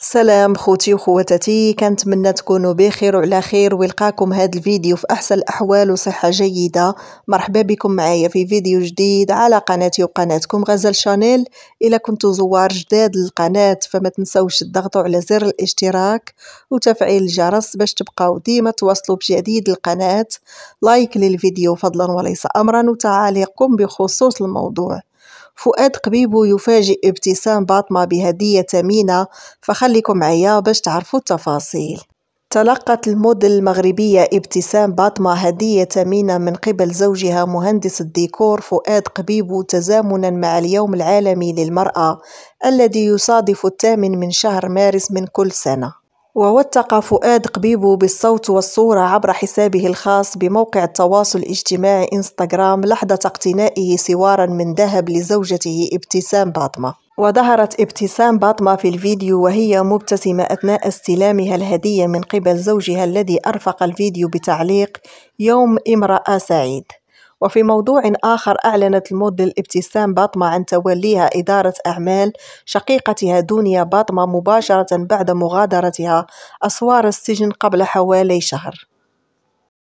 سلام خوتي وخواتاتي، كنتمنى تكونوا بخير وعلى خير ويلقاكم هذا الفيديو في احسن الاحوال وصحه جيده. مرحبا بكم معايا في فيديو جديد على قناتي وقناتكم غزال شانيل. الا كنتوا زوار جداد للقناه فما تنسوش تضغطوا على زر الاشتراك وتفعيل الجرس باش تبقاو ديما توصلوا بجديد القناه. لايك للفيديو فضلا وليس امرا، وتعاليقكم بخصوص الموضوع. فؤاد قبيبو يفاجئ ابتسام باطمة بهدية ثمينة، فخليكم معايا باش تعرفوا التفاصيل. تلقت الموديل المغربية ابتسام باطمة هدية ثمينة من قبل زوجها مهندس الديكور فؤاد قبيبو تزامنا مع اليوم العالمي للمرأة الذي يصادف 8 من شهر مارس من كل سنة. ووثق فؤاد قبيبو بالصوت والصورة عبر حسابه الخاص بموقع التواصل الاجتماعي انستغرام لحظة اقتنائه سوارا من ذهب لزوجته ابتسام باطمة. وظهرت ابتسام باطمة في الفيديو وهي مبتسمة أثناء استلامها الهدية من قبل زوجها الذي أرفق الفيديو بتعليق يوم امرأة سعيد. وفي موضوع آخر، أعلنت الموديل ابتسام باطمة عن توليها إدارة أعمال شقيقتها دنيا باطمة مباشرة بعد مغادرتها أسوار السجن قبل حوالي شهر.